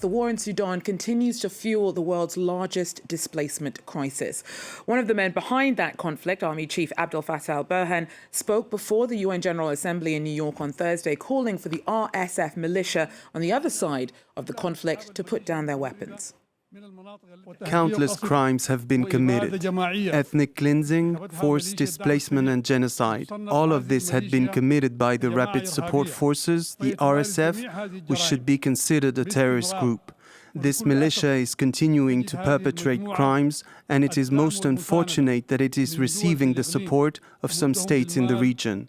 The war in Sudan continues to fuel the world's largest displacement crisis. One of the men behind that conflict, Army Chief Abdel Fattah al-Burhan, spoke before the UN General Assembly in New York on Thursday, calling for the RSF militia on the other side of the conflict to put down their weapons. Countless crimes have been committed. Ethnic cleansing, forced displacement and genocide. All of this had been committed by the Rapid Support Forces, the RSF, which should be considered a terrorist group. This militia is continuing to perpetrate crimes, and it is most unfortunate that it is receiving the support of some states in the region.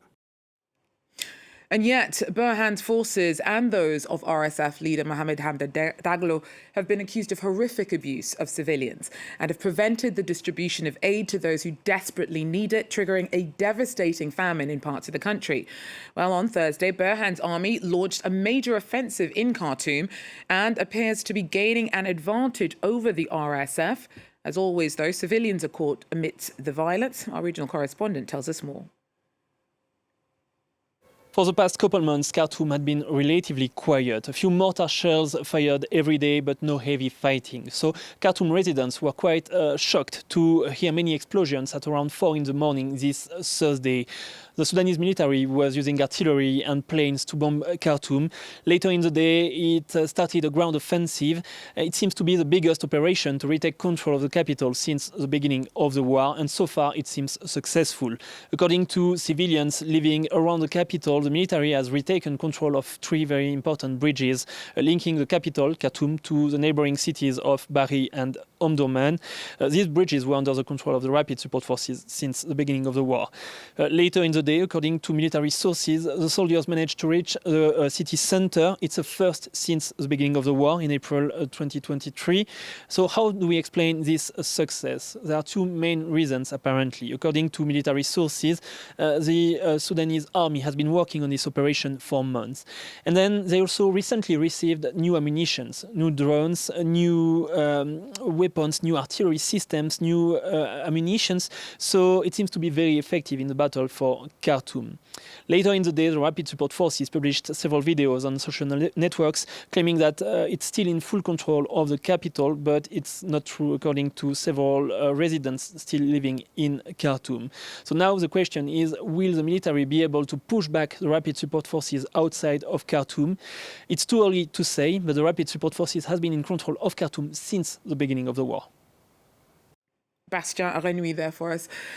And yet, Burhan's forces and those of RSF leader Mohamed Hamdan Daglo have been accused of horrific abuse of civilians and have prevented the distribution of aid to those who desperately need it, triggering a devastating famine in parts of the country. Well, on Thursday, Burhan's army launched a major offensive in Khartoum and appears to be gaining an advantage over the RSF. As always, though, civilians are caught amidst the violence. Our regional correspondent tells us more. For the past couple months, Khartoum had been relatively quiet. A few mortar shells fired every day, but no heavy fighting. So Khartoum residents were quite shocked to hear many explosions at around 4 in the morning this Thursday. The Sudanese military was using artillery and planes to bomb Khartoum. Later in the day, it started a ground offensive. It seems to be the biggest operation to retake control of the capital since the beginning of the war, and so far it seems successful. According to civilians living around the capital, the military has retaken control of 3 very important bridges linking the capital, Khartoum, to the neighboring cities of Bari and Omdurman. These bridges were under the control of the Rapid Support Forces since the beginning of the war. Later in the day, according to military sources, the soldiers managed to reach the city center. It's a first since the beginning of the war in April 2023. So how do we explain this success? There are 2 main reasons, apparently. According to military sources, the Sudanese army has been working on this operation for months. And then they also recently received new ammunition, new drones, new weapons, new artillery systems, new ammunition. So it seems to be very effective in the battle for Khartoum. Later in the day, the Rapid Support Forces published several videos on social networks claiming that it's still in full control of the capital, but it's not true according to several residents still living in Khartoum. So now the question is, will the military be able to push back the Rapid Support Forces outside of Khartoum? It's too early to say, but the Rapid Support Forces has been in control of Khartoum since the beginning of the war. Bastien Renouil there for us.